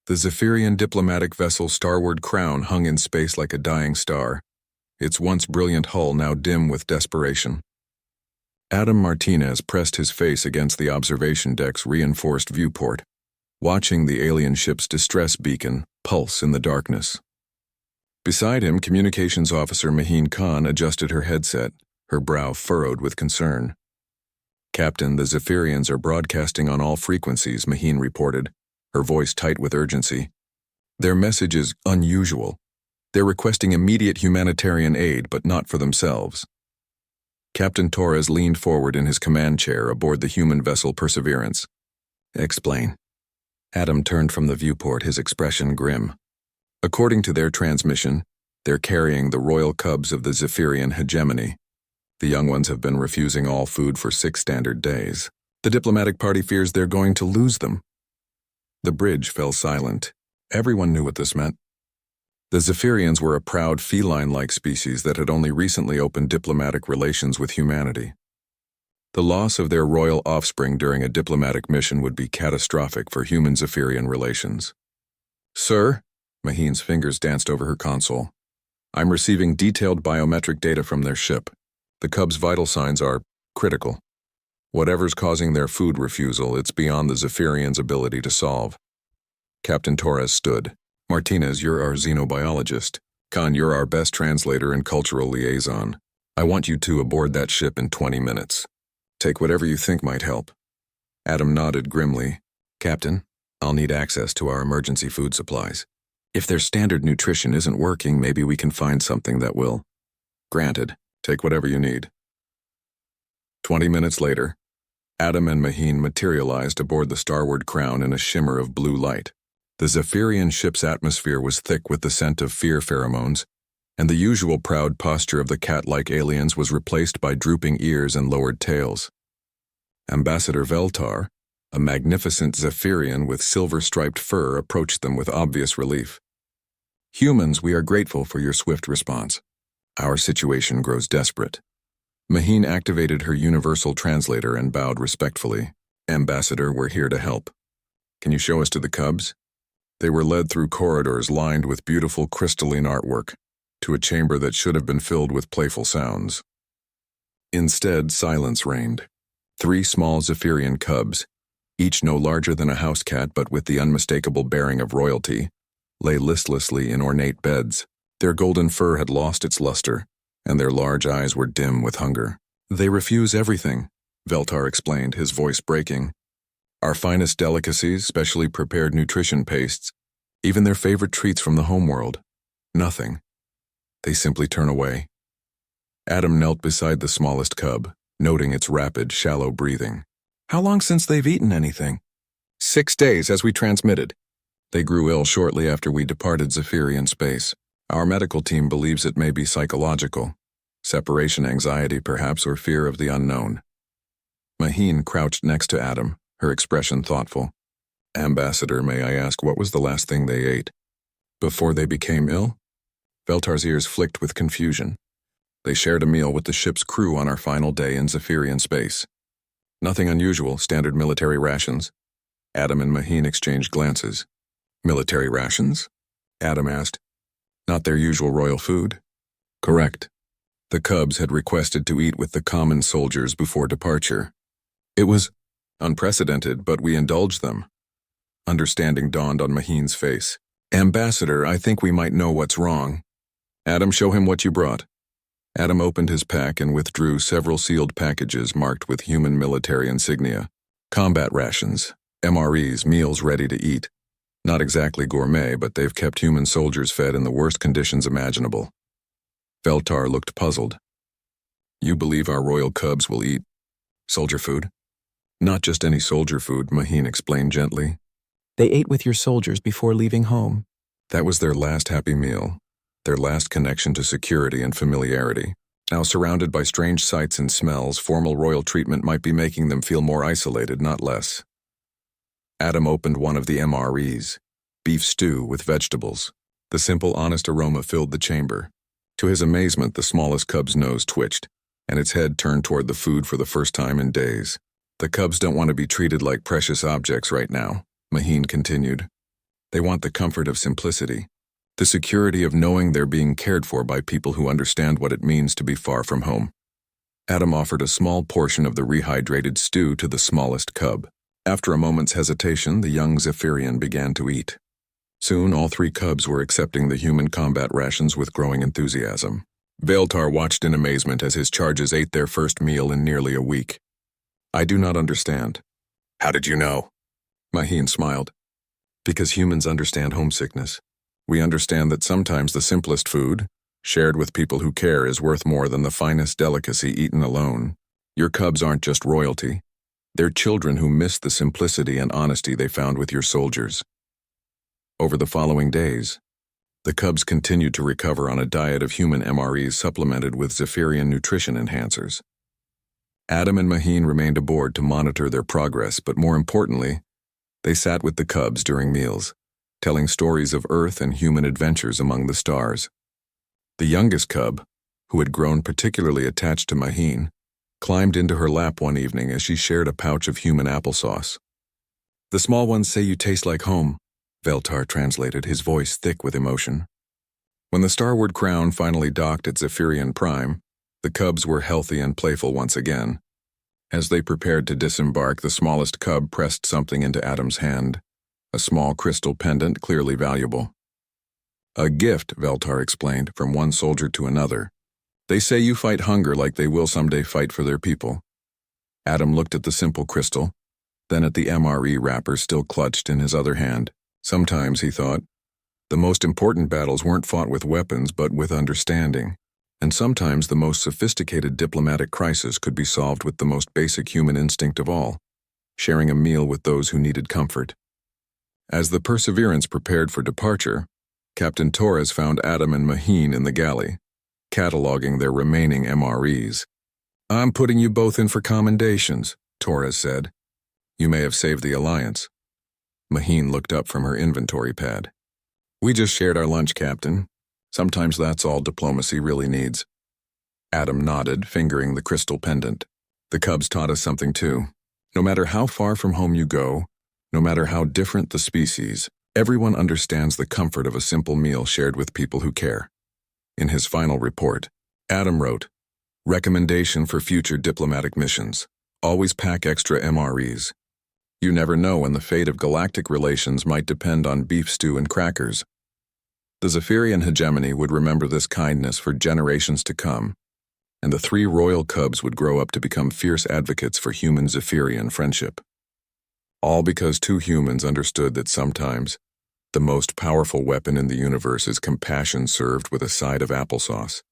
The Zephyrian diplomatic vessel Starward Crown hung in space like a dying star, its once brilliant hull now dim with desperation. Adam Martinez pressed his face against the observation deck's reinforced viewport, watching the alien ship's distress beacon pulse in the darkness. Beside him, Communications Officer Maheen Khan adjusted her headset, her brow furrowed with concern. "Captain, the Zephyrians are broadcasting on all frequencies," Maheen reported, her voice tight with urgency. "Their message is unusual. They're requesting immediate humanitarian aid, but not for themselves." Captain Torres leaned forward in his command chair aboard the human vessel Perseverance. "Explain." Adam turned from the viewport, his expression grim. "According to their transmission, they're carrying the royal cubs of the Zephyrian hegemony. The young ones have been refusing all food for 6 standard days. The diplomatic party fears they're going to lose them." The bridge fell silent. Everyone knew what this meant. The Zephyrians were a proud feline-like species that had only recently opened diplomatic relations with humanity. The loss of their royal offspring during a diplomatic mission would be catastrophic for human-Zephyrian relations. "Sir," Maheen's fingers danced over her console, "I'm receiving detailed biometric data from their ship. The cubs' vital signs are critical. Whatever's causing their food refusal, it's beyond the Zephyrians' ability to solve." Captain Torres stood. "Martinez, you're our xenobiologist. Khan, you're our best translator and cultural liaison. I want you two aboard that ship in 20 minutes. Take whatever you think might help." Adam nodded grimly. "Captain, I'll need access to our emergency food supplies. If their standard nutrition isn't working, maybe we can find something that will." "Granted. Take whatever you need." 20 minutes later, Adam and Maheen materialized aboard the Starward Crown in a shimmer of blue light. The Zephyrian ship's atmosphere was thick with the scent of fear pheromones, and the usual proud posture of the cat-like aliens was replaced by drooping ears and lowered tails. Ambassador Veltar, a magnificent Zephyrian with silver-striped fur, approached them with obvious relief. "Humans, we are grateful for your swift response. Our situation grows desperate." Maheen activated her universal translator and bowed respectfully. "Ambassador, we're here to help. Can you show us to the cubs?" They were led through corridors lined with beautiful crystalline artwork, to a chamber that should have been filled with playful sounds. Instead, silence reigned. 3 small Zephyrian cubs, each no larger than a house cat but with the unmistakable bearing of royalty, lay listlessly in ornate beds. Their golden fur had lost its luster, and their large eyes were dim with hunger. "They refuse everything," Veltar explained, his voice breaking. "Our finest delicacies, specially prepared nutrition pastes, even their favorite treats from the homeworld. Nothing. They simply turn away." Adam knelt beside the smallest cub, noting its rapid, shallow breathing. "How long since they've eaten anything?" 6 days, as we transmitted. They grew ill shortly after we departed Zephyrian space. Our medical team believes it may be psychological. Separation anxiety, perhaps, or fear of the unknown." Maheen crouched next to Adam, her expression thoughtful. "Ambassador, may I ask, what was the last thing they ate? Before they became ill?" Veltar's ears flicked with confusion. "They shared a meal with the ship's crew on our final day in Zephyrian space. Nothing unusual, standard military rations." Adam and Maheen exchanged glances. "Military rations?" Adam asked. "Not their usual royal food?" "Correct. The cubs had requested to eat with the common soldiers before departure. It was unprecedented, but we indulged them." Understanding dawned on Maheen's face. "Ambassador, I think we might know what's wrong. Adam, show him what you brought." Adam opened his pack and withdrew several sealed packages marked with human military insignia. "Combat rations, MREs, meals ready to eat. Not exactly gourmet, but they've kept human soldiers fed in the worst conditions imaginable." Veltar looked puzzled. "You believe our royal cubs will eat soldier food?" "Not just any soldier food," Maheen explained gently. "They ate with your soldiers before leaving home." That was their last happy meal, their last connection to security and familiarity. Now surrounded by strange sights and smells, formal royal treatment might be making them feel more isolated, not less. Adam opened one of the MREs, beef stew with vegetables. The simple, honest aroma filled the chamber. To his amazement, the smallest cub's nose twitched, and its head turned toward the food for the first time in days. "The cubs don't want to be treated like precious objects right now," Maheen continued. They want the comfort of simplicity, the security of knowing they're being cared for by people who understand what it means to be far from home. Adam offered a small portion of the rehydrated stew to the smallest cub. After a moment's hesitation, the young Zephyrian began to eat. Soon, all 3 cubs were accepting the human combat rations with growing enthusiasm. Veltar watched in amazement as his charges ate their first meal in nearly a week. "I do not understand." "How did you know?" Maheen smiled. "Because humans understand homesickness. We understand that sometimes the simplest food, shared with people who care, is worth more than the finest delicacy eaten alone. Your cubs aren't just royalty. They're children who miss the simplicity and honesty they found with your soldiers." Over the following days, the cubs continued to recover on a diet of human MREs supplemented with Zephyrian nutrition enhancers. Adam and Maheen remained aboard to monitor their progress, but more importantly, they sat with the cubs during meals, telling stories of Earth and human adventures among the stars. The youngest cub, who had grown particularly attached to Maheen, climbed into her lap one evening as she shared a pouch of human applesauce. "The small ones say you taste like home," Veltar translated, his voice thick with emotion. When the Starward Crown finally docked at Zephyrian Prime, the cubs were healthy and playful once again. As they prepared to disembark, the smallest cub pressed something into Adam's hand, a small crystal pendant clearly valuable. "A gift," Veltar explained, "from one soldier to another. They say you fight hunger like they will someday fight for their people." Adam looked at the simple crystal, then at the MRE wrapper still clutched in his other hand. Sometimes, he thought, the most important battles weren't fought with weapons but with understanding, and sometimes the most sophisticated diplomatic crisis could be solved with the most basic human instinct of all, sharing a meal with those who needed comfort. As the Perseverance prepared for departure, Captain Torres found Adam and Maheen in the galley, cataloging their remaining MREs. "I'm putting you both in for commendations," Torres said. "You may have saved the Alliance." Maheen looked up from her inventory pad. "We just shared our lunch, Captain. Sometimes that's all diplomacy really needs." Adam nodded, fingering the crystal pendant. "The cubs taught us something too. No matter how far from home you go, no matter how different the species, everyone understands the comfort of a simple meal shared with people who care." In his final report, Adam wrote, "Recommendation for future diplomatic missions. Always pack extra MREs. You never know when the fate of galactic relations might depend on beef stew and crackers." The Zephyrian hegemony would remember this kindness for generations to come, and the 3 royal cubs would grow up to become fierce advocates for human Zephyrian friendship. All because 2 humans understood that sometimes the most powerful weapon in the universe is compassion served with a side of applesauce.